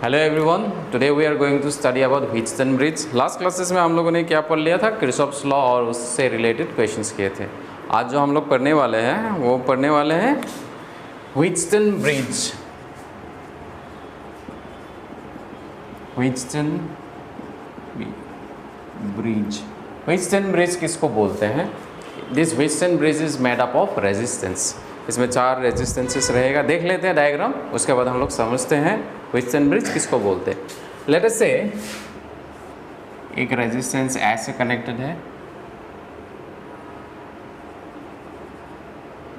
Hello everyone, today we are going to study about Wheatstone bridge. Last classes में हम लोगों ने क्या पढ़ लिया था, किरचॉफ्स लॉ और उससे रिलेटेड क्वेश्चंस किए थे। आज जो हम लोग पढ़ने वाले हैं वो पढ़ने वाले हैं Wheatstone bridge. Wheatstone bridge, Wheatstone bridge किसको बोलते हैं? This Wheatstone bridge is made up of resistance. इसमें 4 रेजिस्टेंसेस रहेगा। देख लेते हैं डायग्राम, उसके बाद हम लोग समझते हैं व्हीटस्टोन ब्रिज किसको बोलते हैं। लेट अस से एक रेजिस्टेंस ऐसे कनेक्टेड है,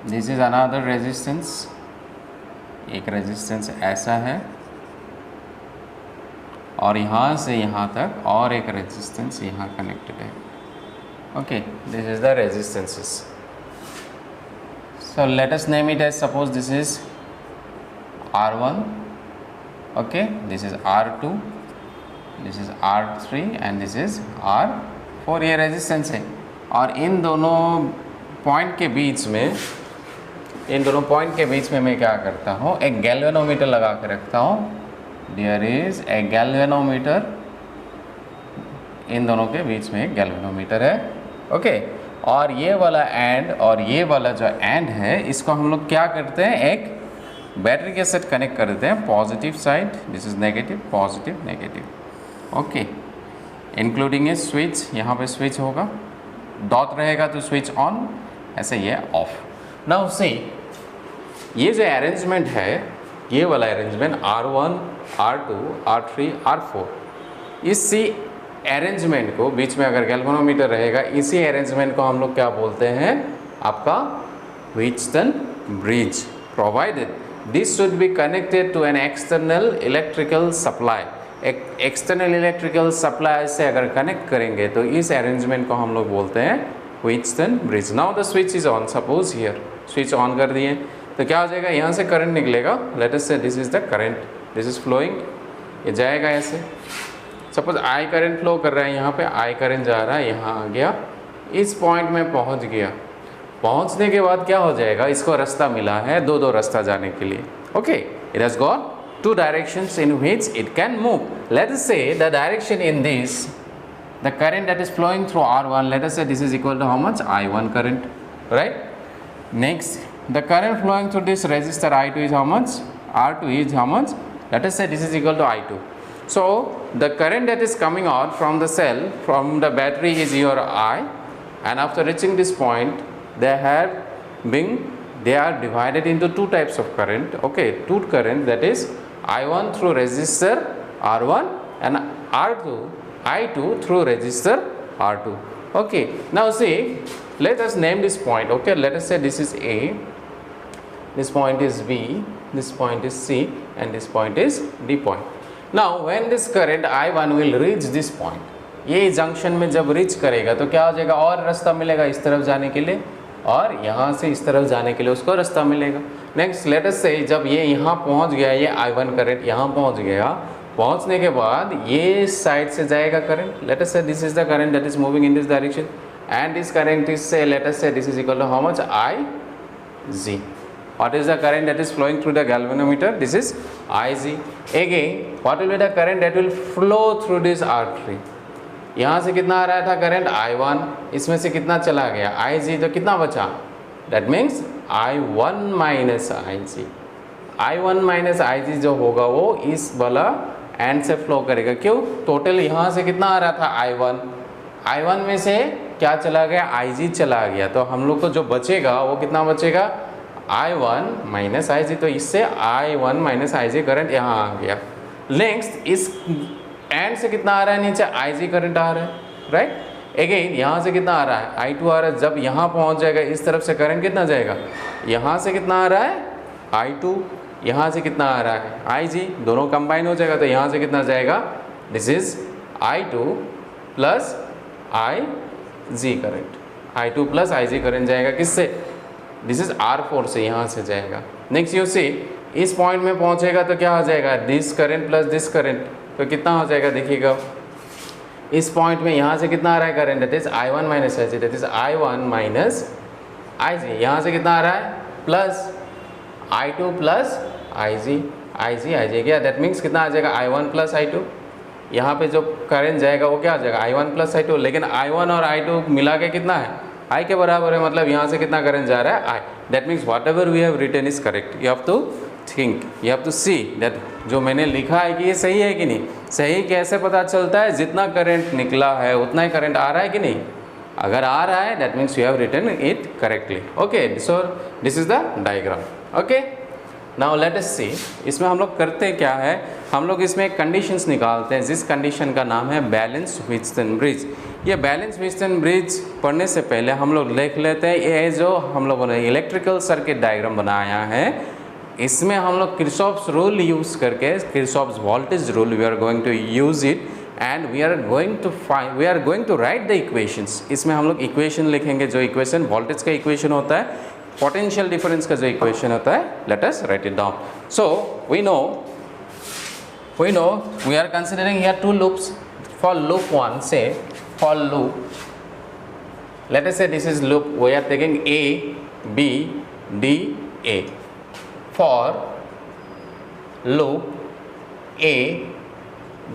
दिस इज अनदर रेजिस्टेंस। एक रेजिस्टेंस ऐसा है और यहाँ से यहाँ तक और एक रेजिस्टेंस यहाँ कनेक्टेड है। Okay, this is the resistances. So let us name it as, suppose this is R1, okay, this is R2, this is R3 and this is R4। ये रेजिस्टेंस है और इन दोनों पॉइंट के बीच में मैं क्या करता हूँ, एक गैल्वेनोमीटर लगा के रखता हूँ। देयर इज ए गैल्वेनोमीटर, इन दोनों के बीच में एक गैल्वेनोमीटर है। ओके, और ये वाला एंड और ये वाला जो एंड है इसको हम लोग क्या करते हैं, एक बैटरी के साथ कनेक्ट कर देते हैं। Positive side, this is negative, positive negative. Okay, including A switch, यहाँ पे स्विच होगा, डॉट रहेगा तो स्विच ऑन, ऐसे ये ऑफ। नाउ सी, ये जो अरेंजमेंट है, ये वाला arrangement R1, R2, R3, R4, इसी अरेंजमेंट को बीच में अगर गैल्वेनोमीटर रहेगा, इसी अरेंजमेंट को हम लोग क्या बोलते हैं, आपका Wheatstone bridge. Provided this should be connected to an external electrical supply. एक एक्सटर्नल इलेक्ट्रिकल सप्लाई से अगर कनेक्ट करेंगे तो इस अरेंजमेंट को हम लोग बोलते हैं Wheatstone bridge. Now the switch is on, suppose here switch on कर दिए तो क्या हो जाएगा, यहाँ से करंट निकलेगा। Let us say this is the current, this is flowing, ये जाएगा ऐसे। सपोज आई करंट फ्लो कर रहा है, यहाँ पे आई करंट जा रहा है, यहाँ आ गया, इस पॉइंट में पहुँच गया। पहुँचने के बाद क्या हो जाएगा, इसको रास्ता मिला है, दो रास्ता जाने के लिए। Okay, it has got 2 directions in which it can move. Let us say the direction in this, the current that is flowing through R1, let us say this is equal to how much, I1 current, right. Next, the current flowing through this resistor I2 is how much, R2 is how much, let us say this is equal to I2. So the current that is coming out from the cell, from the battery is your I, and after reaching this point they are divided into 2 types of current. Okay, 2 current, that is I1 through resistor R1 and I2 through resistor R2. Okay, now see, let us name this point. Okay, let us say this is A, this point is B, this point is C and this point is D point. Now when this current I1 will reach this point, ये junction में जब reach करेगा तो क्या हो जाएगा, और रास्ता मिलेगा इस तरफ जाने के लिए और यहाँ से इस तरफ जाने के लिए उसको रास्ता मिलेगा। नेक्स्ट, लेट अस से जब ये यहाँ पहुँच गया, ये I1 करंट यहाँ पहुँच गया, पहुँचने के बाद ये साइड से जाएगा current. Late us say this is the current that is moving in this direction and this current is, say, let us say this is equal to how much, Ig. What is the current that is flowing through the galvanometer? This is Ig. Again, what will be the current that will flow through this R3? यहाँ से कितना आ रहा था current, I1, इसमें से कितना चला गया, Ig, तो कितना बचा, that means I1 minus Ig। I1 minus Ig जो होगा वो इस वाला एंड से फ्लो करेगा। क्यों, टोटल यहाँ से कितना आ रहा था I1 में से क्या चला गया, Ig चला गया, तो हम लोग को जो बचेगा वो कितना बचेगा, I1 माइनस Ig। तो इससे I1 माइनस Ig करंट यहाँ आ गया। नेक्स्ट, इस एंड से कितना आ रहा है, नीचे Ig करंट आ रहा है, राइट। अगेन यहाँ से कितना आ रहा है, I2 आ रहा है। जब यहाँ पहुँच जाएगा इस तरफ से करंट कितना जाएगा, यहाँ से कितना आ रहा है, I2, यहाँ से कितना आ रहा है, Ig, दोनों कंबाइन हो जाएगा तो यहाँ से कितना जाएगा, this is I2 plus Ig current, I2 plus Ig current जाएगा किससे, दिस इज R4 से, यहाँ से जाएगा। नेक्स्ट यू सी, इस पॉइंट में पहुँचेगा तो क्या हो जाएगा, this current plus this current, तो कितना हो जाएगा देखिएगा, इस पॉइंट में यहाँ से कितना आ रहा है current, that is I1 minus Ig, that is I1 minus Ig। यहाँ से कितना आ रहा है, प्लस I2 प्लस Ig, आई जी क्या, दैट मीन्स कितना आ जाएगा I1 प्लस I2, यहाँ पे जो करंट जाएगा वो क्या आ जाएगा I1 प्लस I2, लेकिन I1 और I2 मिला के कितना है, I के बराबर है, मतलब यहाँ से कितना करंट जा रहा है I, that means whatever we have written is correct, you have to think, you have to see that जो मैंने लिखा है कि ये सही है कि नहीं। सही कैसे पता चलता है, जितना करंट निकला है उतना ही करंट आ रहा है कि नहीं, अगर आ रहा है that means you have written it correctly. Okay, so this is the diagram. Okay, now let us see, इसमें हम लोग करते क्या है, हम लोग इसमें कंडीशंस निकालते हैं, जिस कंडीशन का नाम है बैलेंस व्हीटस्टोन ब्रिज। ये बैलेंस व्हीटस्टोन ब्रिज पढ़ने से पहले हम लोग लिख लेते हैं, ये जो हम लोगों ने इलेक्ट्रिकल सर्किट डायग्राम बनाया है, इसमें हम लोग किरचॉफ्स रूल यूज़ करके, Kirchhoff's voltage rule we are going to use it and we are going to write the equations. इसमें हम लोग इक्वेशन लिखेंगे, जो इक्वेशन वोल्टेज का इक्वेशन होता है, पोटेंशियल डिफरेंस का जो इक्वेशन होता है, let us write it down. So we know we are considering here two loops. For loop 1, say for loop, let us say this is loop, we are taking A, B, D, A. For loop A,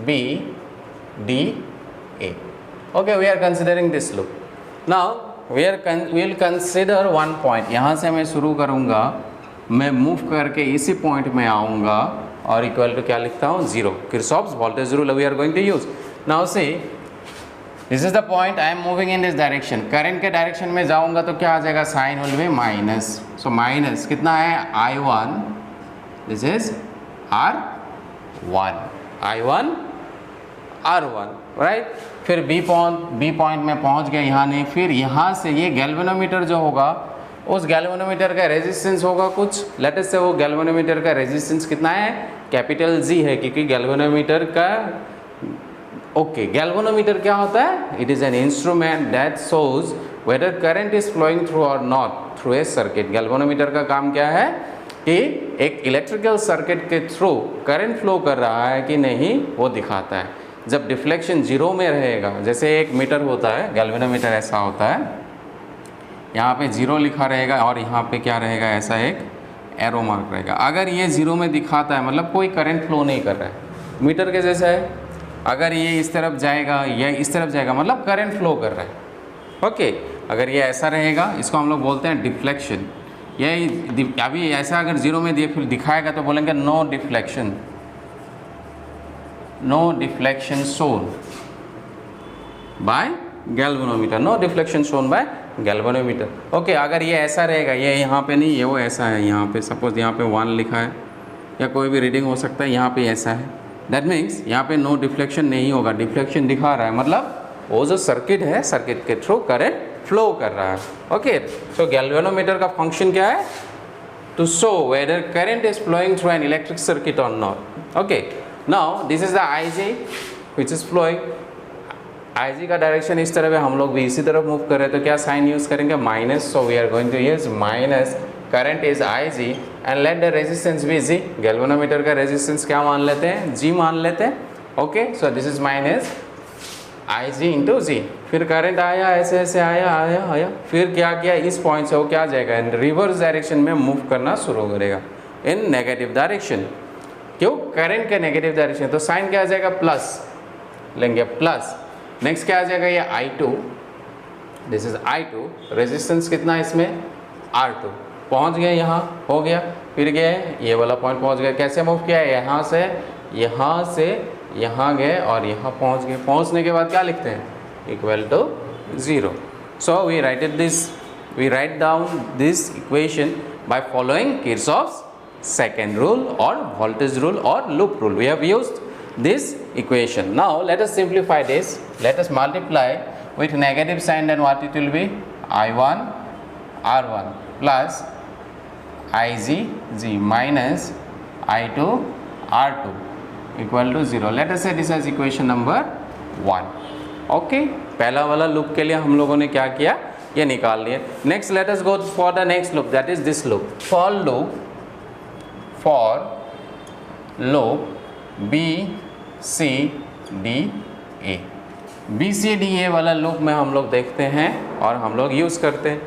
B, D, A. Okay, we are considering this loop. Now we will consider one point. यहाँ से मैं शुरू करूँगा, मैं move करके इसी point में आऊँगा और इक्वल टू क्या लिखता हूँ, 0। Kirchhoff's voltage rule we are going to use. Now see, this is the point, I am moving in this direction, current के डायरेक्शन में जाऊँगा तो क्या आ जाएगा, sign will be minus. So minus कितना है, I1, this is R1, I1 R1, right. फिर बी पॉइंट में पहुँच गया, यहाँ नहीं, फिर यहाँ से ये गैल्वेनोमीटर जो होगा, उस गैल्वेनोमीटर का रेजिस्टेंस होगा कुछ, लेट अस से वो गैल्वेनोमीटर का रेजिस्टेंस कितना है, कैपिटल G है, क्योंकि गैल्वेनोमीटर का गैल्वेनोमीटर क्या होता है, it is an instrument that shows whether current is flowing through और not through a circuit. Galvanometer का काम क्या है कि एक इलेक्ट्रिकल सर्किट के थ्रू करंट फ्लो कर रहा है कि नहीं वो दिखाता है। जब डिफ्लेक्शन 0 में रहेगा, जैसे एक मीटर होता है, गैल्वेनोमीटर ऐसा होता है, यहाँ पे 0 लिखा रहेगा और यहाँ पे क्या रहेगा, ऐसा एक एरो मार्क रहेगा। अगर ये 0 में दिखाता है मतलब कोई करंट फ्लो नहीं कर रहा है, मीटर के जैसा है। अगर ये इस तरफ जाएगा या इस तरफ जाएगा मतलब करंट फ्लो कर रहा है। ओके, अगर ये ऐसा रहेगा, इसको हम लोग बोलते हैं डिफ्लेक्शन। ये अभी ऐसा अगर 0 में फिर दिखाएगा तो बोलेंगे no deflection, no deflection shown by galvanometer, no deflection shown by galvanometer. Okay, अगर ये ऐसा रहेगा, ये यहाँ पे नहीं, ये वो ऐसा है, यहाँ पे सपोज यहाँ पे 1 लिखा है या कोई भी रीडिंग हो सकता है, यहाँ पे ऐसा है, दैट मीन्स यहाँ पे नो डिफ्लेक्शन नहीं होगा, डिफ्लेक्शन दिखा रहा है, मतलब वो जो सर्किट है, सर्किट के थ्रू करंट फ्लो कर रहा है। ओके, सो गैल्वेनोमीटर का फंक्शन क्या है, to show whether current is flowing through an electric circuit और not. Okay, now this is the IG which is flowing, IG का डायरेक्शन इस तरफ है, हम लोग भी इसी तरफ मूव कर रहे हैं, तो क्या साइन यूज़ करेंगे, minus. So we are going to use minus, current is IG and let the resistance be G। Galvanometer का रेजिस्टेंस क्या मान लेते हैं, G मान लेते हैं। Okay, so this is minus IG into G। फिर करंट आया, ऐसे ऐसे आया, फिर क्या किया, इस पॉइंट से वो क्या जाएगा, रिवर्स डायरेक्शन में मूव करना शुरू करेगा, इन नेगेटिव डायरेक्शन। क्यों, करंट के नेगेटिव डायरेक्शन, तो साइन क्या आ जाएगा, प्लस लेंगे, प्लस। नेक्स्ट क्या आ जाएगा, ये I2, this is I2, resistance कितना है इसमें, R2। पहुंच गए, यहाँ हो गया, फिर गए, ये वाला पॉइंट पहुंच गए, कैसे मूव किया, यहाँ से यहाँ गए और यहाँ पहुंच गए। पहुंचने के बाद क्या लिखते हैं, equal to 0। So we write down this equation by following Kirchhoff's second rule और वोल्टेज रूल और loop rule. We have used this equation. Now let us simplify this. Let us multiply with negative sign, then what it will be, I1 R1 plus IG minus I2 R2 equal to 0. Let us say this as equation number 1. Okay, पहला वाला loop के लिए हम लोगों ने क्या किया, ये निकाल लिए। Next let us go for the next loop, that is this loop. For loop B C D A, B C D A वाला लूप में हम लोग देखते हैं और हम लोग यूज़ करते हैं।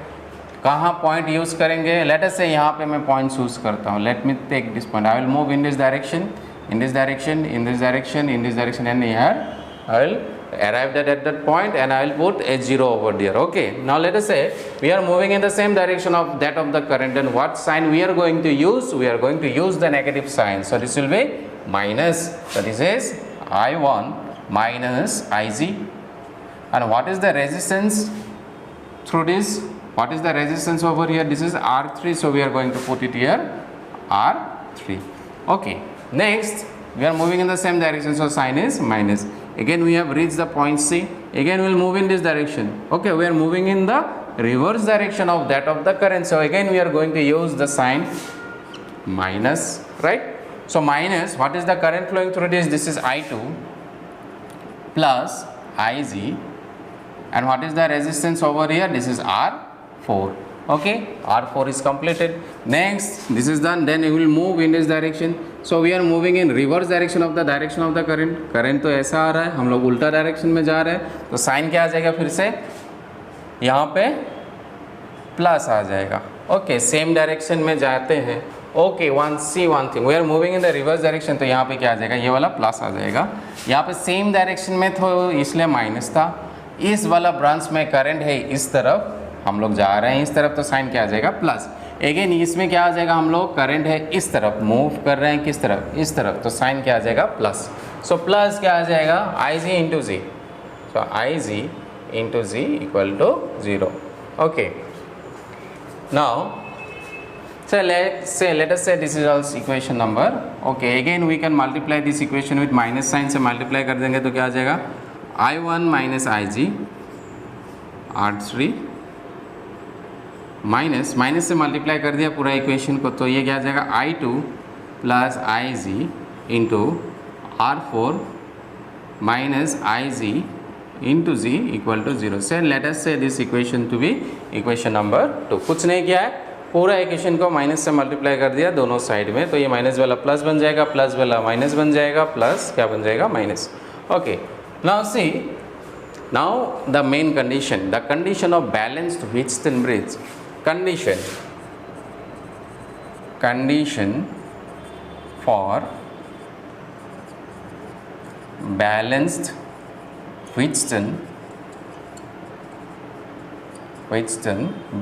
कहाँ पॉइंट यूज़ करेंगे? लेट अस से यहाँ पे मैं पॉइंट चूज करता हूँ. Let me take this point. I will move in this direction, in this direction, in this direction, in this direction, and here I will arrive at that point and I will put H0 over there. Okay, now let us say we are moving in the same direction of that of the current, and what sign we are going to use? We are going to use the negative sign. So this will be minus. So this is I1 minus Ig. And what is the resistance through this? What is the resistance over here? This is R3, so we are going to put it here R3. Okay. Next, we are moving in the same direction, so sign is minus. Again, we have reached the point C. Again, we will move in this direction. Okay, we are moving in the reverse direction of that of the current. So again, we are going to use the sign minus, right? So minus, what is the current flowing through this? This is I2 plus Ig. And what is the resistance over here? This is R4. Okay, R4 is completed. Next, this is done. Then we will move in this direction. So we are moving in reverse direction of the current. Current तो ऐसा आ रहा है, हम लोग उल्टा direction में जा रहे हैं, तो साइन क्या आ जाएगा? फिर से यहाँ पे प्लस आ जाएगा. ओके, सेम डायरेक्शन में जाते हैं. Okay, one thing, we are moving in the reverse direction, तो यहाँ पे क्या आ जाएगा? ये वाला प्लस आ जाएगा. यहाँ पे सेम डायरेक्शन में तो इसलिए माइनस था. इस वाला ब्रांच में करंट है इस तरफ, हम लोग जा रहे हैं इस तरफ, तो साइन क्या आ जाएगा? प्लस. अगेन इसमें क्या आ जाएगा? हम लोग करंट है इस तरफ, मूव कर रहे हैं किस तरफ? इस तरफ, तो साइन क्या आ जाएगा? प्लस. सो प्लस क्या आ जाएगा? Ig into G. सो Ig into G equal to 0. Okay, now so let us say this is also equation number. Okay, again we can multiply this equation with minus sign से multiply कर देंगे तो क्या आ जाएगा? I1 minus Ig R3 minus से multiply कर दिया पूरा इक्वेशन को, तो ये क्या आ जाएगा? I2 plus Ig into R4 minus Ig into G equal to 0. Say let us say this equation to be equation number 2. कुछ नहीं किया है, पूरा इक्वेशन को माइनस से मल्टीप्लाई कर दिया दोनों साइड में, तो ये माइनस वाला प्लस बन जाएगा, प्लस वाला माइनस बन जाएगा, प्लस क्या बन जाएगा? Minus. Okay, now see, now the main condition, the condition of balanced Wheatstone bridge. condition for balanced Wheatstone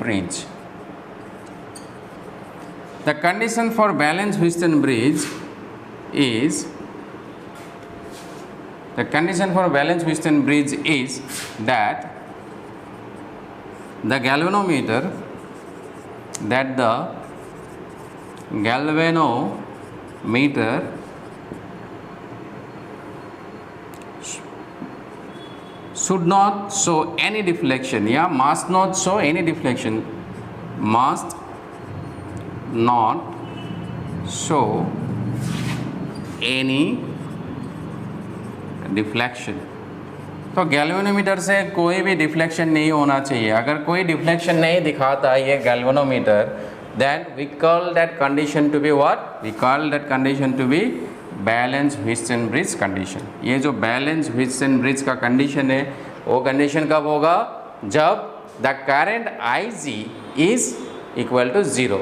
bridge. The condition for balanced Wheatstone bridge is that the galvanometer should not show any deflection. Yeah, must not show any deflection. Must not show any deflection. तो galvanometer से कोई भी deflection नहीं होना चाहिए. अगर कोई deflection नहीं दिखाता ये galvanometer, then we call that condition to be what? We call that condition to be balance Wheatstone bridge condition. ये जो बैलेंस व्हीटस्टोन ब्रिज का कंडीशन है, वो कंडीशन कब होगा? जब the current Ig is equal to 0.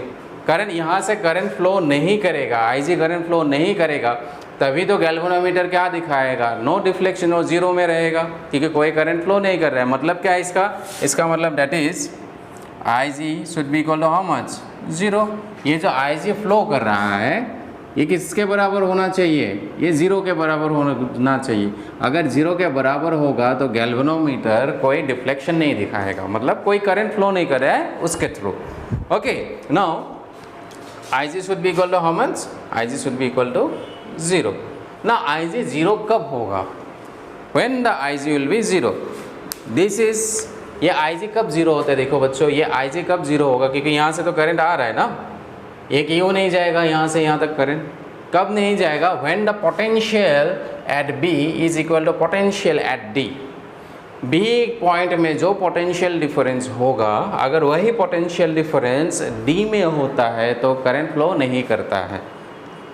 Current यहाँ से करंट फ्लो नहीं करेगा, Ig करंट फ्लो नहीं करेगा, तभी तो गैल्वेनोमीटर क्या दिखाएगा? नो डिफ्लेक्शन, और 0 में रहेगा, क्योंकि कोई करंट फ्लो नहीं कर रहा है. मतलब क्या है इसका मतलब that is Ig should be equal to how much? 0. ये जो Ig फ्लो कर रहा है ये किसके बराबर होना चाहिए? ये 0 के बराबर होना चाहिए. अगर 0 के बराबर होगा तो गैल्वेनोमीटर कोई डिफ्लेक्शन नहीं दिखाएगा, मतलब कोई करंट फ्लो नहीं कर रहा है उसके through. Okay, now Ig should be equal to how much? Ig should be equal to 0. ना Ig 0 कब होगा? When the Ig will be 0. This is, ये Ig कब 0 होता है? देखो बच्चों, ये Ig कब 0 होगा? क्योंकि यहाँ से तो करंट आ रहा है ना, ये क्यों नहीं जाएगा यहाँ से यहाँ तक करंट? कब नहीं जाएगा? When the potential at B is equal to potential at D. B point में जो पोटेंशियल डिफरेंस होगा, अगर वही पोटेंशियल डिफरेंस D में होता है तो करंट फ्लो नहीं करता है.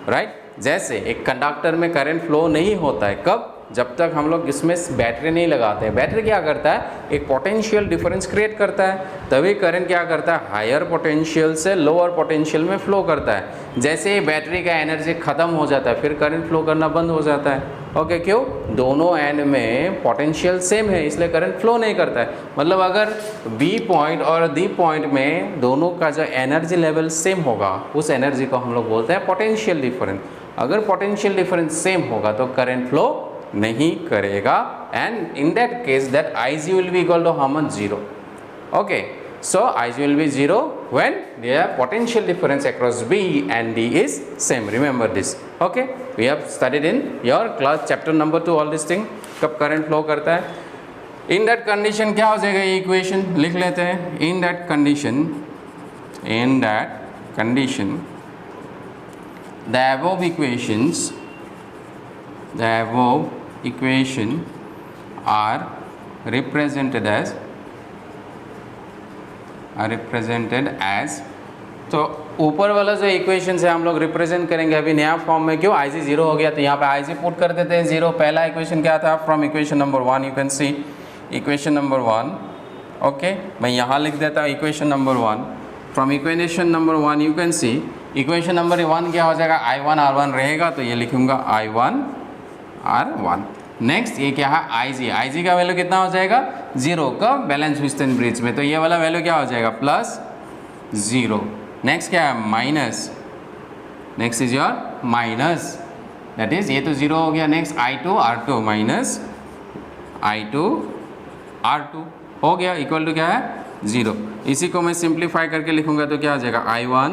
राइट? जैसे एक कंडक्टर में करंट फ्लो नहीं होता है, कब? जब तक हम लोग इसमें बैटरी नहीं लगाते हैं। बैटरी क्या करता है, एक पोटेंशियल डिफरेंस क्रिएट करता है, तभी करंट क्या करता है, हायर पोटेंशियल से लोअर पोटेंशियल में फ्लो करता है। जैसे ही बैटरी का एनर्जी ख़त्म हो जाता है फिर करंट फ्लो करना बंद हो जाता है। ओके, क्यों, दोनों एंड में पोटेंशियल सेम है इसलिए करंट फ्लो नहीं करता है। मतलब अगर बी पॉइंट और डी पॉइंट में दोनों का जो एनर्जी लेवल सेम होगा उस एनर्जी को हम लोग बोलते हैं पोटेंशियल डिफरेंस। अगर पोटेंशियल डिफरेंस सेम होगा तो करंट फ्लो नहीं करेगा, and in that case that Ig will be equal to how much, 0। Okay, so Ig will be 0 when their potential difference across B and D is same. Remember this. Okay, we have studied in your class chapter number 2 all this thing, कब current flow करता है। in that condition क्या हो जाएगा, ये equation लिख लेते हैं। in that condition the above equation are represented as तो ऊपर वाला जो इक्वेशन है हम लोग रिप्रेजेंट करेंगे अभी नया फॉर्म में। क्यों, Ig 0 हो गया तो यहाँ पे Ig पुट कर देते हैं 0। पहला इक्वेशन क्या था, from equation number 1 you can see equation number 1। Okay, मैं यहाँ लिख देता हूँ equation number 1। From equation number 1 you can see equation number 1 क्या हो जाएगा, I1 R1 रहेगा तो ये लिखूँगा I1 R1। नेक्स्ट ये क्या है, Ig का वैल्यू कितना हो जाएगा, 0 का बैलेंस व्हिस्टन ब्रिज में, तो ये वाला वैल्यू क्या हो जाएगा, +0। नेक्स्ट क्या है, minus, next is your minus, that is ये तो 0 हो गया। Next I2 R2 minus I2 R2 हो गया, इक्वल टू क्या है, 0। इसी को मैं सिंप्लीफाई करके लिखूंगा तो क्या हो जाएगा, I1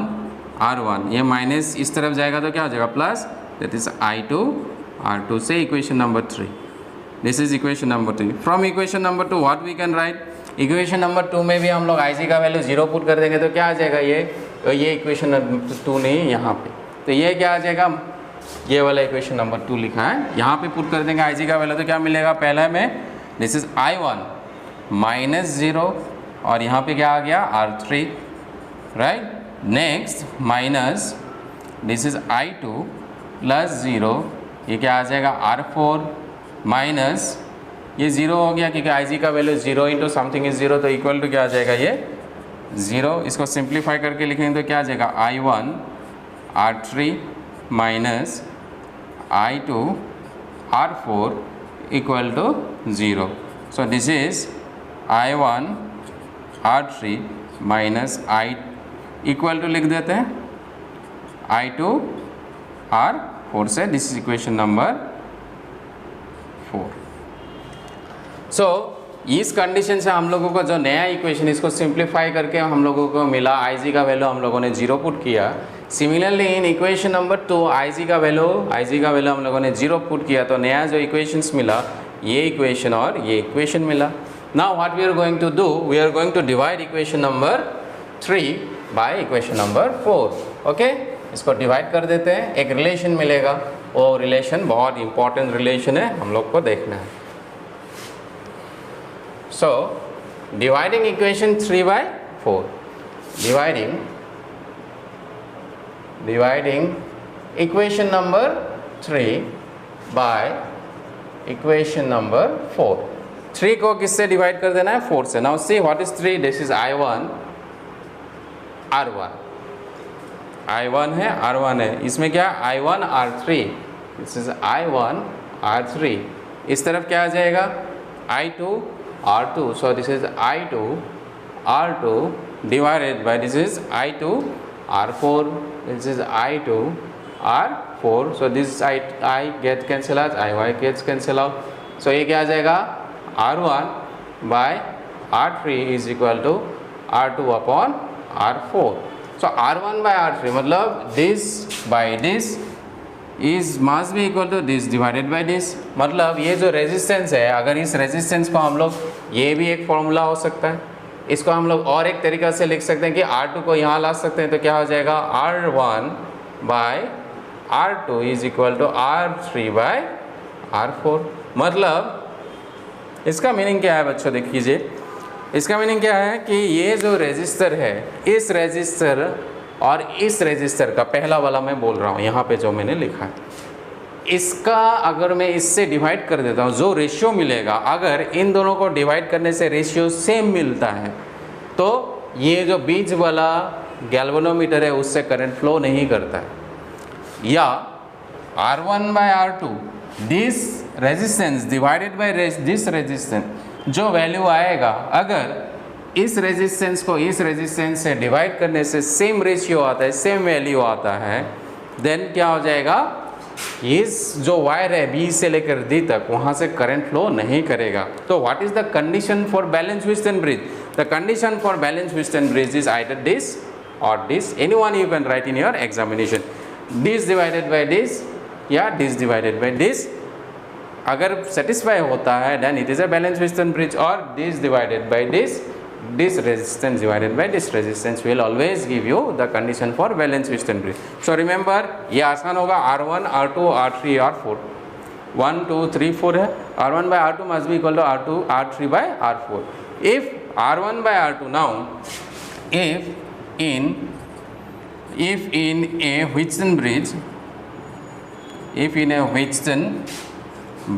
R1, ये माइनस इस तरफ जाएगा तो क्या हो जाएगा, plus, that is I2 R2 से equation number 3। This is equation number 3। From equation number 2 what we can write, equation number 2 में भी हम लोग Ig का वैल्यू 0 पुट कर देंगे तो क्या आ जाएगा, ये इक्वेशन नंबर 2 नहीं यहाँ पे, तो ये क्या आ जाएगा, ये वाला इक्वेशन नंबर 2 लिखा है, यहाँ पे पुट कर देंगे Ig का वैल्यू तो क्या मिलेगा, पहला में दिस इज I1 माइनस 0 और यहाँ पे क्या आ गया, R3, right. Next minus this is I2 plus 0, ये क्या आ जाएगा, R4 माइनस ये 0 हो गया क्योंकि Ig का वैल्यू 0 इंटू समथिंग इज 0 तो इक्वल टू क्या आ जाएगा, ये 0। इसको सिंप्लीफाई करके लिखेंगे तो क्या आ जाएगा, I1 R3 minus I2 R4 equal to 0। So this is I1 R3 minus I equal to लिख देते हैं I2 R4 से, this is equation number 4। So इस कंडीशन से हम लोगों को जो नया इक्वेशन इसको सिंप्लीफाई करके हम लोगों को मिला, Ig का वैल्यू हम लोगों ने 0 पुट किया। Similarly in equation number 2 Ig का वैल्यू हम लोगों ने 0 पुट किया तो नया जो इक्वेशंस मिला, ये इक्वेशन और ये इक्वेशन मिला। Now what we are going to do, we are going to divide equation number 3 by equation number 4। Okay, इसको डिवाइड कर देते हैं, एक रिलेशन मिलेगा, वो रिलेशन बहुत इंपॉर्टेंट रिलेशन है, हम लोग को देखना है। So dividing equation 3 by 4, dividing equation number 3 by equation number 4। 3 को किससे डिवाइड कर देना है, 4 से। Now see what is 3, this is I1 R1, I1 है R1 है, इसमें क्या I1 R3, this is I1 R3, इस तरफ क्या आ जाएगा, I2 R2, so this is I2 R2 divided by this is I2 R4, this is I2 R4, so this I get cancel out, I gets cancel out, so ये क्या आ जाएगा, R1 by R3 is equal to R2 upon R4। so R1 by R3 मतलब this by this is must be equal to this divided by this। मतलब ये जो resistance है, अगर इस रेजिस्टेंस को हम लोग, ये भी एक फॉर्मूला हो सकता है, इसको हम लोग और एक तरीका से लिख सकते हैं कि R2 को यहाँ ला सकते हैं तो क्या हो जाएगा, R1 by R2 is equal to R3 by R4। मतलब इसका मीनिंग क्या है बच्चों, देख लीजिए, इसका मीनिंग क्या है कि ये जो रेजिस्टर है, इस रेजिस्टर और इस रेजिस्टर का, पहला वाला मैं बोल रहा हूँ यहाँ पे जो मैंने लिखा है, इसका अगर मैं इससे डिवाइड कर देता हूँ, जो रेशियो मिलेगा, अगर इन दोनों को डिवाइड करने से रेशियो सेम मिलता है तो ये जो बीच वाला गैल्वेनोमीटर है उससे करंट फ्लो नहीं करता है। या R1/R2 this resistance divided by this resistance, जो वैल्यू आएगा अगर इस रेजिस्टेंस को इस रेजिस्टेंस से डिवाइड करने से सेम रेशियो आता है, सेम वैल्यू आता है, देन क्या हो जाएगा, इस जो वायर है बी से लेकर डी तक वहाँ से करंट फ्लो नहीं करेगा। तो what is the condition for balance Wheatstone bridge? The condition for balance Wheatstone bridge is either this और this, anyone you can write in your examination, this divided by this या this divided by this. अगर satisfy होता है then it is a balance Wheatstone bridge, और this divided by this resistance divided by this resistance will always give you the condition for balanced Wheatstone bridge. So remember, ये आसान होगा, R1, R2, R3, R4, 1, 2, 3, 4 है, R1 by R2 must be equal to R3 by R4. If R1 by R2, now if in a Wheatstone bridge, if in a Wheatstone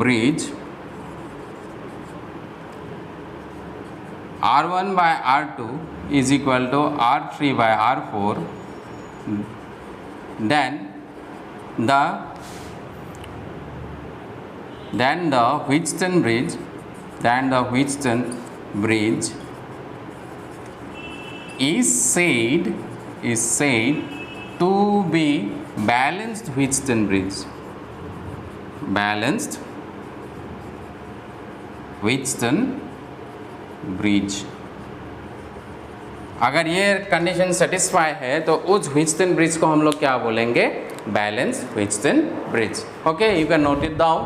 bridge R1 by R2 is equal to R3 by R4, then the Wheatstone bridge is said to be balanced Wheatstone bridge. Balanced Wheatstone bridge. अगर ये condition satisfy है तो उस Wheatstone bridge को हम लोग क्या बोलेंगे, balance Wheatstone bridge. Okay, you can note it down,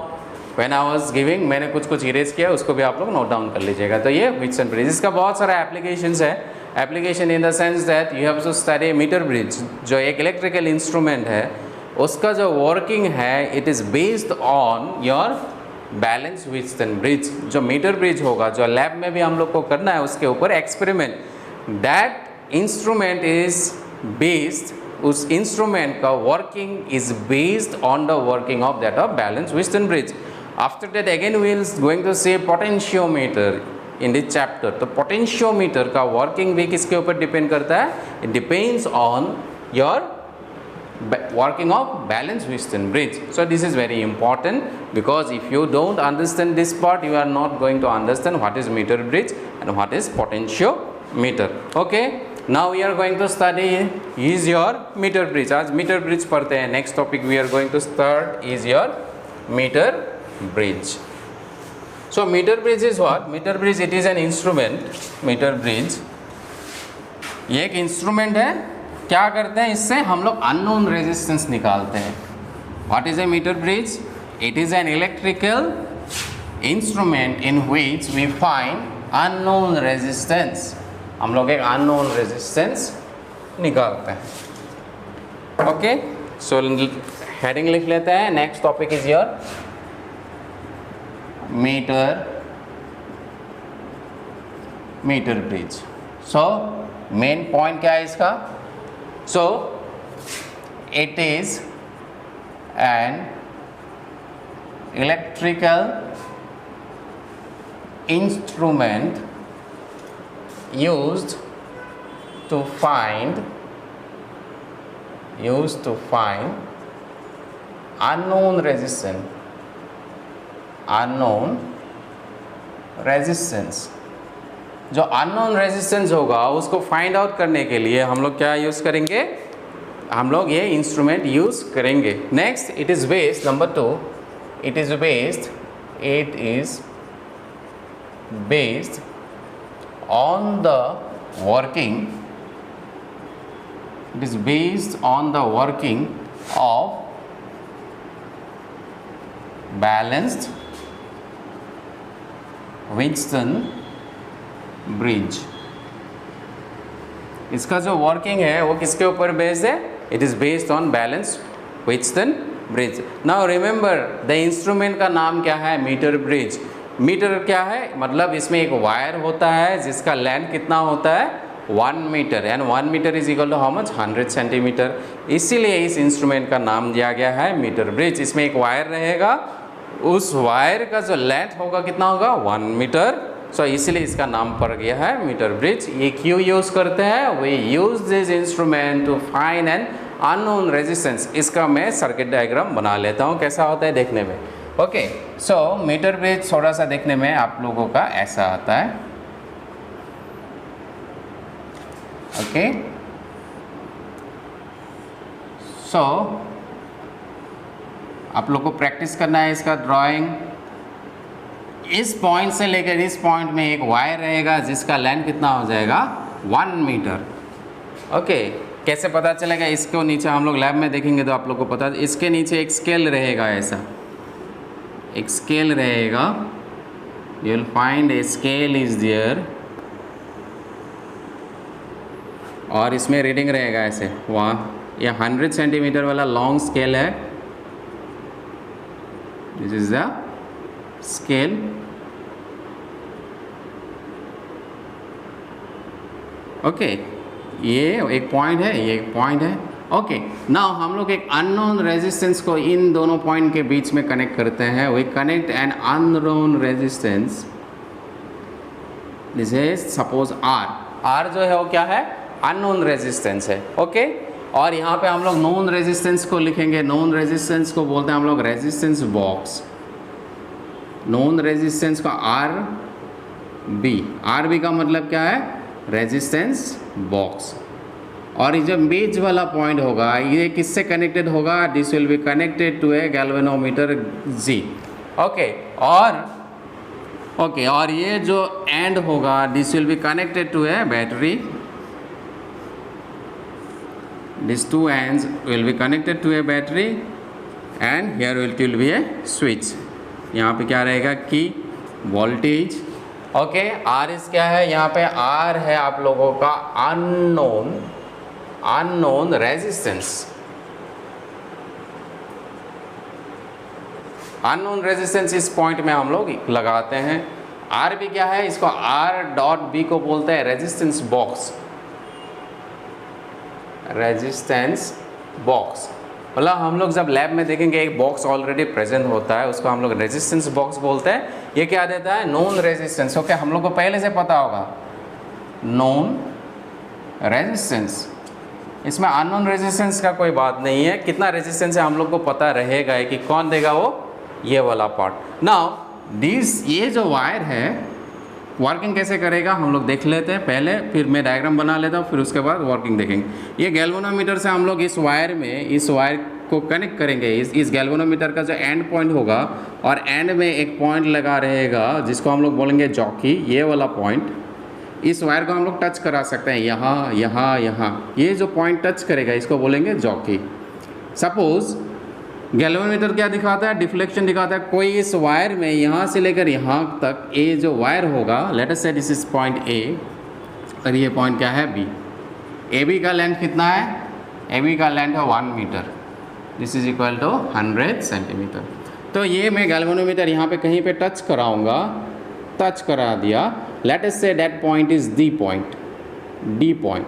when I was giving मैंने कुछ इरेज किया, उसको भी आप लोग नोट डाउन कर लीजिएगा। तो ये व्हीटस्टोन ब्रिज, इसका बहुत सारा एप्लीकेशंस है। Application in the sense that you have to study metre bridge, जो एक इलेक्ट्रिकल इंस्ट्रूमेंट है, उसका जो वर्किंग है it is based on your balance Wheatstone bridge. जो मीटर ब्रिज होगा, जो लैब में भी हम लोग को करना है उसके ऊपर experiment, that instrument is based, उस इंस्ट्रूमेंट का working is based on the working of that of balance Wheatstone bridge. After that again we will going to see potentiometer in this chapter. तो पोटेंशियोमीटर का working भी किसके ऊपर depend करता है, it depends on your working of balanced Wheatstone bridge. So this is very important, because if you don't understand this part, you are not going to understand what is meter bridge and what is potentiometer. Okay, now we are going to study is your meter bridge. आज meter bridge पढ़ते हैं। Next topic we are going to start is your meter bridge. So meter bridge is what? Meter bridge, it is an instrument. Meter bridge ये एक instrument है। क्या करते हैं इससे, हम लोग अननोन रेजिस्टेंस निकालते हैं। What is a metre bridge? It is an electrical instrument in which we find unknown resistance. हम लोग एक अननोन रेजिस्टेंस निकालते हैं। ओके, सो हेडिंग लिख लेते हैं। Next topic is your metre bridge. So main point क्या है इसका? So it is an electrical instrument used to find unknown resistance। जो अननोन रेजिस्टेंस होगा उसको फाइंड आउट करने के लिए हम लोग क्या यूज़ करेंगे, हम लोग ये इंस्ट्रूमेंट यूज़ करेंगे। Next, it is based, number 2, it is based on the working of balanced Wheatstone bridge. इसका जो वर्किंग है वो किसके ऊपर बेस्ड है? It is based on balance Wheatstone bridge. Now remember the instrument का नाम क्या है? Metre bridge. मीटर क्या है? मतलब इसमें एक वायर होता है जिसका लेंथ कितना होता है? 1 metre, and 1 metre is equal to how much 100 centimetre. इसीलिए इस इंस्ट्रूमेंट का नाम दिया गया है मीटर ब्रिज। इसमें एक वायर रहेगा, उस वायर का जो लेंथ होगा कितना होगा 1 मीटर। सो इसलिए इसका नाम पड़ गया है मीटर ब्रिज। ये क्यों यूज़ करते हैं? We use this instrument to find an unknown resistance. इसका मैं सर्किट डायग्राम बना लेता हूँ, कैसा होता है देखने में। ओके, सो मीटर ब्रिज थोड़ा सा देखने में आप लोगों का ऐसा आता है। ओके, सो आप लोग को प्रैक्टिस करना है इसका ड्राइंग। इस पॉइंट से लेकर इस पॉइंट में एक वायर रहेगा जिसका लेंथ कितना हो जाएगा 1 मीटर। ओके, कैसे पता चलेगा? इसको नीचे हम लोग लैब में देखेंगे तो आप लोग को पता, इसके नीचे एक स्केल रहेगा, ऐसा एक स्केल रहेगा। You will find a scale is there, और इसमें रीडिंग रहेगा ऐसे वहाँ। ये 100 सेंटीमीटर वाला लॉन्ग स्केल है। This is the scale. Okay, ये एक पॉइंट है, ये एक पॉइंट है। ओके, नाउ हम लोग एक अननोन रेजिस्टेंस को इन दोनों पॉइंट के बीच में कनेक्ट करते हैं। We connect an unknown resistance, this is suppose R. R जो है वो क्या है? अननोन रेजिस्टेंस है। ओके, और यहाँ पे हम लोग नोन रेजिस्टेंस को लिखेंगे। नोन रेजिस्टेंस को बोलते हैं हम लोग रेजिस्टेंस बॉक्स। नोन रेजिस्टेंस का आर बी का मतलब क्या है? Resistance box. और ये जो बीच वाला पॉइंट होगा ये किससे कनेक्टेड होगा? This will be connected to a galvanometer G. Okay, और ये जो एंड होगा this will be connected to a battery. These two ends will be connected to a battery and here will be a switch. यहाँ पे क्या रहेगा कि voltage. Okay, R इस क्या है? यहाँ पे R है आप लोगों का अननोन रेजिस्टेंस। अननोन रेजिस्टेंस इस पॉइंट में हम लोग लगाते हैं। R भी क्या है? इसको R.B को बोलते हैं रेजिस्टेंस बॉक्स। रेजिस्टेंस बॉक्स मतलब हम लोग जब लैब में देखेंगे एक बॉक्स ऑलरेडी प्रेजेंट होता है, उसको हम लोग रेजिस्टेंस बॉक्स बोलते हैं। ये क्या देता है? Known resistance. ओके, हम लोग को पहले से पता होगा नोन रेजिस्टेंस। इसमें अननोन रेजिस्टेंस का कोई बात नहीं है। कितना रेजिस्टेंस है हम लोग को पता रहेगा कि कौन देगा वो, ये वाला पार्ट। नाउ दिस, ये जो वायर है वर्किंग कैसे करेगा हम लोग देख लेते हैं पहले, फिर मैं डायग्राम बना लेता हूँ, फिर उसके बाद वर्किंग देखेंगे। ये गैल्वेनोमीटर से हम लोग इस वायर को कनेक्ट करेंगे। इस गैल्वेनोमीटर का जो एंड पॉइंट होगा, और एंड में एक पॉइंट लगा रहेगा जिसको हम लोग बोलेंगे जॉकी। ये वाला पॉइंट, इस वायर को हम लोग टच करा सकते हैं यहाँ। ये जो पॉइंट टच करेगा इसको बोलेंगे जॉकी। सपोज गैल्वेनोमीटर क्या दिखाता है? डिफ्लेक्शन दिखाता है। कोई इस वायर में यहाँ से लेकर यहाँ तक ये जो वायर होगा, late us say this is point A और ये पॉइंट क्या है बी। ए बी का लेंथ कितना है? ए बी का लेंथ है 1 metre. This is equal to 100 centimetre. तो ये मैं गैल्वेनोमीटर यहाँ पे कहीं पे टच कराऊँगा, टच करा दिया। Late us say that point is D point.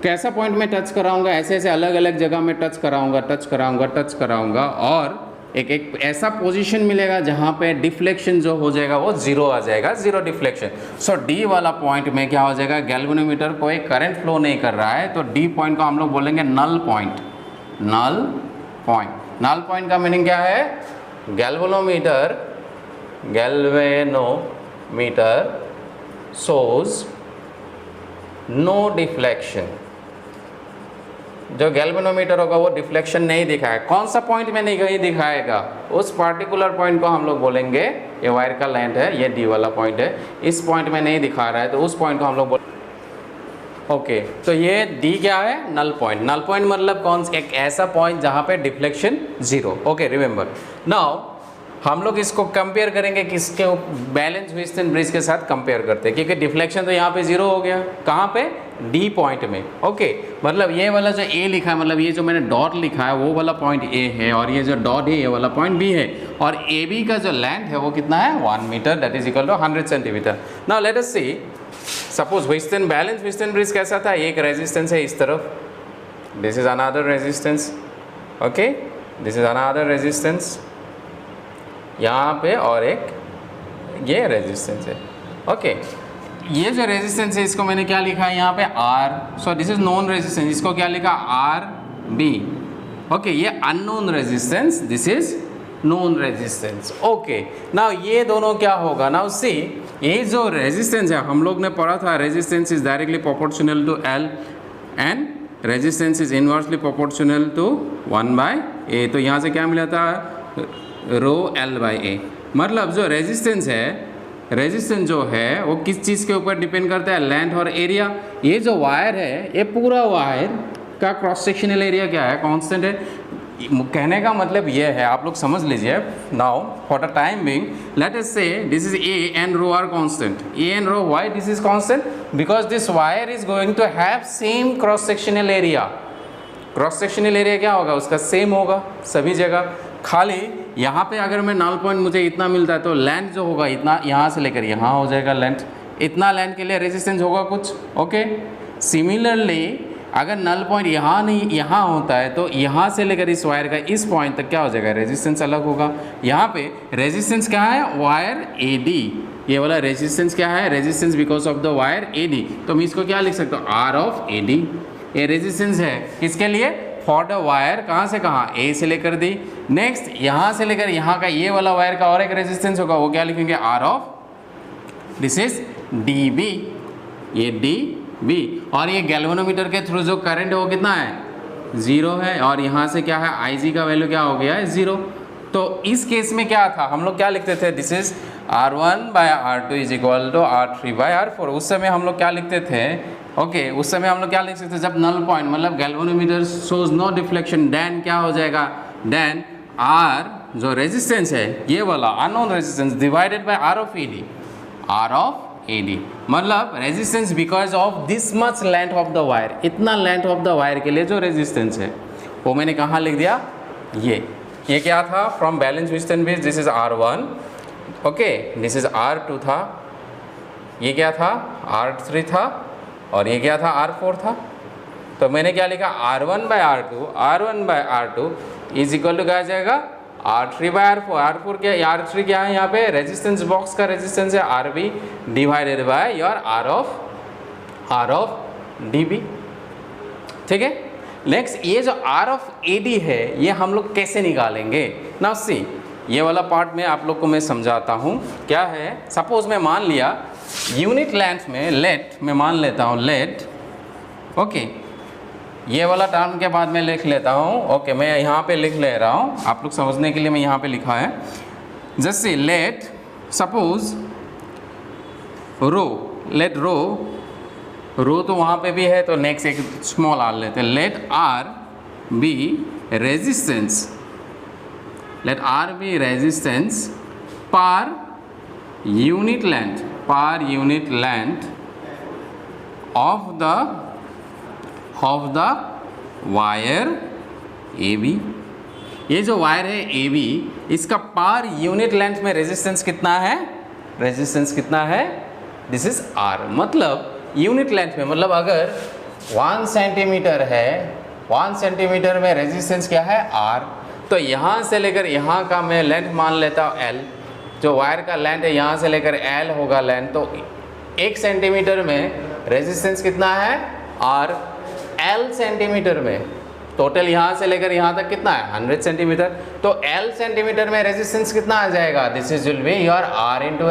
कैसा पॉइंट में टच कराऊंगा? ऐसे अलग अलग जगह में टच कराऊंगा और एक ऐसा पोजीशन मिलेगा जहाँ पे डिफ्लेक्शन जो हो जाएगा वो जीरो आ जाएगा, जीरो डिफ्लेक्शन। सो डी वाला पॉइंट में क्या हो जाएगा? गैल्वेनोमीटर कोई करंट फ्लो नहीं कर रहा है, तो डी पॉइंट को हम लोग बोलेंगे नल पॉइंट। नल पॉइंट का मीनिंग क्या है? Galvanometer shows no deflection. जो गैल्वेनोमीटर होगा वो डिफ्लेक्शन नहीं दिखाएगा। कौन सा पॉइंट में नहीं दिखाएगा? उस पार्टिकुलर पॉइंट को हम लोग बोलेंगे, ये वायर का लेंथ है, ये डी वाला पॉइंट है, इस पॉइंट में नहीं दिखा रहा है तो उस पॉइंट को हम लोग ओके, तो ये डी क्या है? नल पॉइंट। नल पॉइंट मतलब कौन सा? एक ऐसा पॉइंट जहाँ पे deflection zero. Okay, remember. Now हम लोग इसको कंपेयर करेंगे किसके? बैलेंस व्हिस्टन ब्रिज के साथ कंपेयर करते हैं, क्योंकि डिफ्लेक्शन तो यहाँ पे जीरो हो गया। कहाँ पे? डी पॉइंट में। ओके, मतलब ये वाला जो ए लिखा है, मतलब ये जो मैंने डॉट लिखा है वो वाला पॉइंट ए है, और ये जो डॉट है ये वाला पॉइंट बी है, और ए बी का जो लेंथ है वो कितना है? 1 metre, that is equal to 100 centimetre. Now let us see, suppose Wheatstone balance Wheatstone bridge कैसा था, एक रेजिस्टेंस है इस तरफ, this is another resistance, okay, this is another resistance यहाँ पे, और एक ये रेजिस्टेंस है, ओके। ये जो रेजिस्टेंस है इसको मैंने क्या लिखा है यहाँ पे R, so this is known resistance, इसको क्या लिखा आर बी, ओके। ये unknown resistance, this is known resistance, okay. Now ये दोनों क्या होगा, नाउ सी ये जो रेजिस्टेंस है हम लोग ने पढ़ा था, resistance is directly proportional to L and resistance is inversely proportional to 1/a। तो यहाँ से क्या मिला था, रो एल बाई ए। मतलब जो रेजिस्टेंस है, रेजिस्टेंस जो है वो किस चीज़ के ऊपर डिपेंड करता है, लेंथ और एरिया। ये जो वायर है, ये पूरा वायर का क्रॉस सेक्शनल एरिया क्या है, कांस्टेंट है। कहने का मतलब ये है, आप लोग समझ लीजिए। Now for the time being let us say this is A and rho are constant, A and rho, why this is constant, because this wire is going to have same cross sectional area. Cross sectional area क्या होगा उसका, same होगा सभी जगह। खाली यहाँ पे अगर मैं नल पॉइंट मुझे इतना मिलता है तो लेंथ जो होगा इतना, यहाँ से लेकर यहाँ हो जाएगा लेंथ, इतना लेंथ के लिए रेजिस्टेंस होगा कुछ, ओके। सिमिलरली अगर नल पॉइंट यहाँ नहीं यहाँ होता है तो यहाँ से लेकर इस वायर का इस पॉइंट तक क्या हो जाएगा, रेजिस्टेंस अलग होगा। यहाँ पे रेजिस्टेंस क्या है, वायर ए डी, ये वाला रेजिस्टेंस क्या है, resistance because of the wire A D. तो मैं इसको क्या लिख सकता हूँ, आर ऑफ ए डी। ये रेजिस्टेंस है किसके लिए, फॉर द वायर, कहाँ से कहाँ, ए से लेकर दी। नेक्स्ट यहाँ से लेकर यहाँ का ये वाला वायर का और एक रेजिस्टेंस होगा, वो क्या लिखेंगे, R of, this is D B, ये डी बी। और ये गैल्वेनोमीटर के थ्रू जो करंट है वो कितना है, 0 है। और यहाँ से क्या है, आई जी का वैल्यू क्या हो गया है, 0। तो इस केस में क्या था, हम लोग क्या लिखते थे, this is R1/R2 is equal to R3/R4। उस समय हम लोग क्या लिखते थे, ओके, उस समय हम लोग क्या लिख सकते हैं, जब नल पॉइंट मतलब galvanometer shows no deflection, then क्या हो जाएगा, देन आर जो रेजिस्टेंस है ये वाला unknown resistance divided by R of A D, R of A D. मतलब resistance because of this much length of the wire, इतना लेंथ ऑफ द वायर के लिए जो रेजिस्टेंस है वो मैंने कहाँ लिख दिया, ये क्या था, from balance Wheatstone bridge, this is R1, okay, this is R2 था, ये क्या था, R3 था, और ये क्या था, R4 था। तो मैंने क्या लिखा, R1/R2 इज इक्वल टू क्या आ जाएगा, R3/R4। R4 क्या, R3 क्या है यहाँ पे, रेजिस्टेंस बॉक्स का रेजिस्टेंस है RB divided by your R of DB, ठीक है। नेक्स्ट ये जो R ऑफ AD है ये हम लोग कैसे निकालेंगे, नाउ सी ये वाला पार्ट में आप लोग को मैं समझाता हूँ। क्या है, सपोज मैं मान लिया यूनिट लेंथ में, लेट मैं मान लेता हूँ, लेट, ओके, ये वाला टर्म के बाद मैं लिख लेता हूँ, ओके, मैं यहाँ पे लिख ले रहा हूँ आप लोग समझने के लिए, मैं यहाँ पे लिखा है जैसे लेट सपोज रो, लेट रो तो वहाँ पे भी है, तो नेक्स्ट एक स्मॉल आर लेते हैं, let R be resistance, let R be resistance per unit length of the wire A B. ये जो वायर है ए बी, इसका पर यूनिट लेंथ में रेजिस्टेंस कितना है, दिस इज आर। मतलब यूनिट लेंथ में, मतलब अगर 1 सेंटीमीटर है, 1 सेंटीमीटर में रेजिस्टेंस क्या है, आर। तो यहाँ से लेकर यहाँ का मैं लेंथ मान लेता हूँ एल, जो वायर का लेंथ है यहाँ से लेकर एल होगा लेंथ, तो 1 सेंटीमीटर में रेजिस्टेंस कितना है, आर। एल सेंटीमीटर में टोटल यहाँ से लेकर यहाँ तक कितना है, 100 सेंटीमीटर। तो एल सेंटीमीटर में रेजिस्टेंस कितना आ जाएगा, this is will be your R into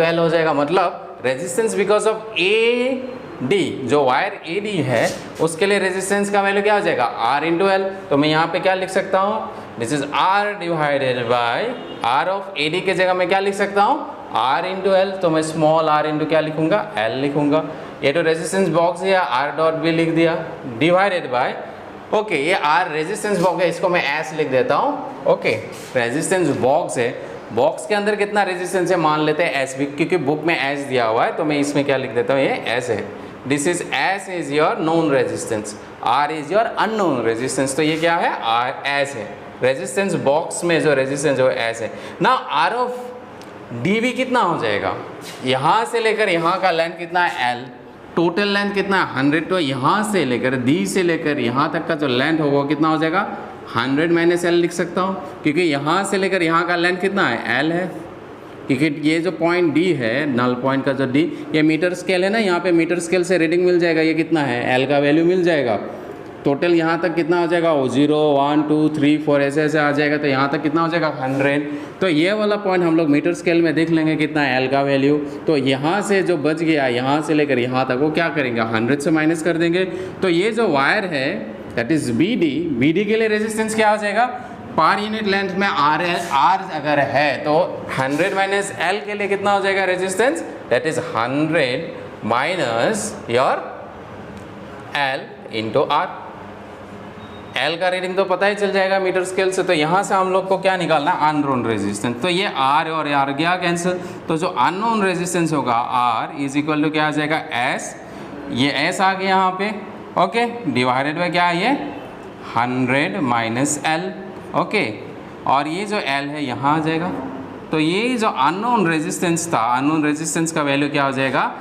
L हो जाएगा। मतलब resistance because of A D, जो वायर ए डी है उसके लिए रेजिस्टेंस का वैल्यू क्या हो जाएगा, आर इंटू एल। तो मैं यहाँ पे क्या लिख सकता हूँ, this is R divided by R of A D के जगह मैं क्या लिख सकता हूँ, आर इंटू एल। तो मैं स्मॉल आर इंटू क्या लिखूंगा, एल लिखूंगा। ये तो रेजिस्टेंस बॉक्स है, आर डॉट भी लिख दिया, डिवाइडेड बाय, ओके, ये आर रेजिस्टेंस बॉक्स है, इसको मैं एस लिख देता हूँ, ओके। रेजिस्टेंस बॉक्स है, बॉक्स के अंदर कितना रेजिस्टेंस है मान लेते हैं एस भी, क्योंकि बुक में एस दिया हुआ है, तो मैं इसमें क्या लिख देता हूँ, ये एस है। This is S is your known resistance, R is your unknown resistance. तो ये क्या है, आर एस है। रेजिस्टेंस बॉक्स में जो रेजिस्टेंस है वो एस है ना। आर ऑफ dv कितना हो जाएगा, यहाँ से लेकर यहाँ का लेंथ कितना है l, टोटल लेंथ कितना है 100, तो यहाँ से लेकर d से लेकर यहाँ तक का जो लेंथ होगा वो कितना हो जाएगा 100 माइनस l लिख सकता हूँ, क्योंकि यहाँ से लेकर यहाँ का लेंथ कितना है l है, क्योंकि ये जो पॉइंट D है, नल पॉइंट का जो D, ये मीटर स्केल है ना, यहाँ पे मीटर स्केल से रीडिंग मिल जाएगा, ये कितना है L का वैल्यू मिल जाएगा। टोटल यहाँ तक कितना हो जाएगा, वो 0 1 2 3 4 ऐसे ऐसे आ जाएगा, तो यहाँ तक कितना हो जाएगा 100। तो ये वाला पॉइंट हम लोग मीटर स्केल में देख लेंगे कितना है L का वैल्यू। तो यहाँ से जो बच गया, यहाँ से लेकर यहाँ तक, वो क्या करेंगे 100 से माइनस कर देंगे। तो ये जो वायर है दैट इज़ BD के लिए रेजिस्टेंस क्या हो जाएगा, पर यूनिट लेंथ में R अगर है तो 100 माइनस L के लिए कितना हो जाएगा resistance, that is 100 minus your L into R। L का रीडिंग तो पता ही चल जाएगा मीटर स्केल से, तो यहाँ से हम लोग को क्या निकालना है, अननोन रेजिस्टेंस। तो ये R और R गया कैंसिल, तो जो अननोन रेजिस्टेंस होगा R इज इक्वल टू क्या आ जाएगा S, ये S आ गया यहाँ पे, ओके, डिवाइडेड बाय क्या है ये 100 माइनस L, ओके, और ये जो L है यहाँ आ जाएगा। तो ये जो अननोन रेजिस्टेंस था, अननोन रेजिस्टेंस का वैल्यू क्या हो जाएगा,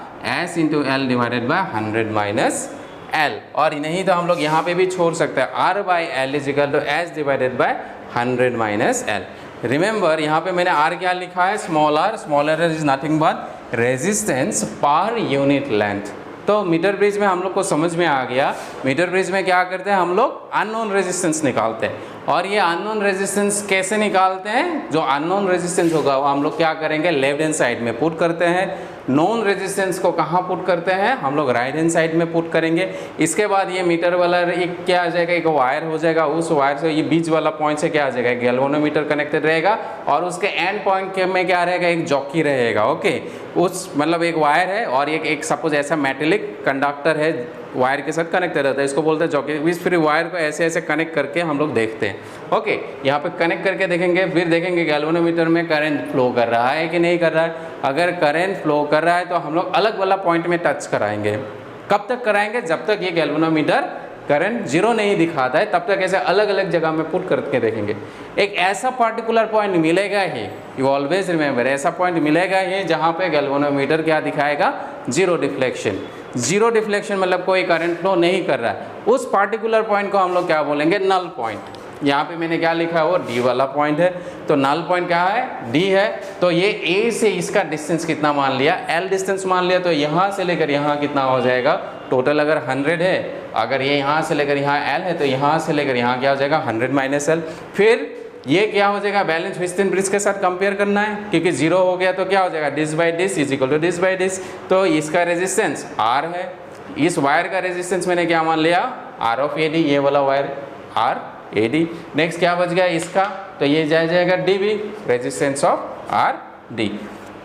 S into L divided by 100 minus L। और नहीं तो हम लोग यहाँ पे भी छोड़ सकते हैं, R by L is equal to S divided by 100 minus L। Remember यहाँ पे मैंने R क्या लिखा है, small r is nothing but resistance per unit length. तो मीटर ब्रिज में हम लोग को समझ में आ गया, मीटर ब्रिज में क्या करते हैं हम लोग, अननोन रेजिस्टेंस निकालते हैं। और ये अननोन रेजिस्टेंस कैसे निकालते हैं, जो अननोन रेजिस्टेंस होगा वो हम लोग क्या करेंगे, लेफ्ट हैंड साइड में पुट करते हैं। नॉन रेजिस्टेंस को कहाँ पुट करते हैं, हम लोग राइट हैंड साइड में पुट करेंगे। इसके बाद ये मीटर वाला एक क्या आ जाएगा, एक वायर हो जाएगा, उस वायर से ये बीच वाला पॉइंट से क्या आ जाएगा, गैल्वेनोमीटर कनेक्टेड रहेगा, और उसके एंड पॉइंट के में क्या रहेगा, एक जॉकी रहेगा, ओके। उस मतलब एक वायर है और एक सपोज ऐसा मेटेलिक कंडक्टर है, वायर के साथ कनेक्टेड रहता है, इसको बोलते हैं जॉकी। फिर वायर को ऐसे ऐसे कनेक्ट करके हम लोग देखते हैं, ओके। यहाँ पे कनेक्ट करके देखेंगे, फिर देखेंगे गैल्वेनोमीटर में करंट फ्लो कर रहा है कि नहीं कर रहा है। अगर करंट फ्लो कर रहा है तो हम लोग अलग वाला पॉइंट में टच कराएंगे। कब तक कराएंगे, जब तक ये गैल्वेनोमीटर करंट जीरो नहीं दिखाता है, तब तक ऐसे अलग अलग जगह में पुट करके देखेंगे। एक ऐसा पर्टिकुलर पॉइंट मिलेगा ही, यू ऑलवेज रिमेंबर, ऐसा पॉइंट मिलेगा ही जहाँ पे गैल्वेनोमीटर क्या दिखाएगा, जीरो डिफ्लेक्शन। जीरो डिफ्लेक्शन मतलब कोई करंट फ्लो नहीं कर रहा है। उस पार्टिकुलर पॉइंट को हम लोग क्या बोलेंगे, नल पॉइंट। यहाँ पे मैंने क्या लिखा है, वो डी वाला पॉइंट है। तो नल पॉइंट क्या है, डी है। तो ये ए से इसका डिस्टेंस कितना मान लिया, एल डिस्टेंस मान लिया। तो यहाँ से लेकर यहाँ कितना हो जाएगा, टोटल अगर 100 है, अगर ये यहाँ से लेकर यहाँ एल है, तो यहाँ से लेकर यहाँ क्या हो जाएगा 100 माइनस एल। फिर ये क्या हो जाएगा, बैलेंस व्हिटस्टन ब्रिज के साथ कंपेयर करना है, क्योंकि जीरो हो गया तो क्या हो जाएगा, this by this is equal to this by this. तो इसका रेजिस्टेंस आर है, इस वायर का रेजिस्टेंस मैंने क्या मान लिया, आर ऑफ ए डी, ये वाला wire R A D. Next क्या बच गया इसका, तो ये जाएगा D B, resistance of R D.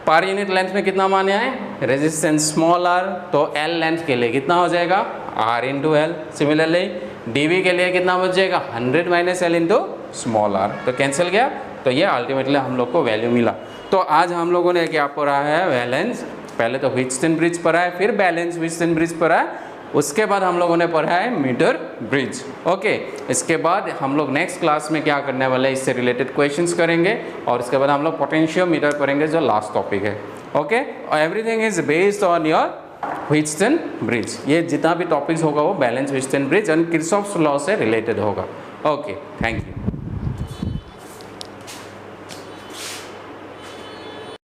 Per unit length में कितना माने हैं, रेजिस्टेंस स्मॉल आर, तो एल लेंथ के लिए कितना हो जाएगा, R into L. Similarly D B के लिए कितना बच जाएगा, 100 minus L into small R. तो कैंसिल गया, तो ये अल्टीमेटली हम लोग को वैल्यू मिला। तो आज हम लोगों ने क्या पढ़ा है, बैलेंस, पहले तो व्हिटस्टन ब्रिज पढ़ा है, फिर बैलेंस व्हिटस्टन ब्रिज पढ़ा है, उसके बाद हम लोगों ने पढ़ा है मीटर ब्रिज, ओके। इसके बाद हम लोग नेक्स्ट क्लास में क्या करने वाले हैं, इससे रिलेटेड क्वेश्चंस करेंगे, और इसके बाद हम लोग पोटेंशियोमीटर पढ़ेंगे, जो लास्ट टॉपिक है, ओके। और everything is based on your Wheatstone bridge. ये जितना भी टॉपिक्स होगा वो बैलेंस व्हिटस्टन ब्रिज और किरचॉफ्स लॉ से रिलेटेड होगा, ओके। Thank you.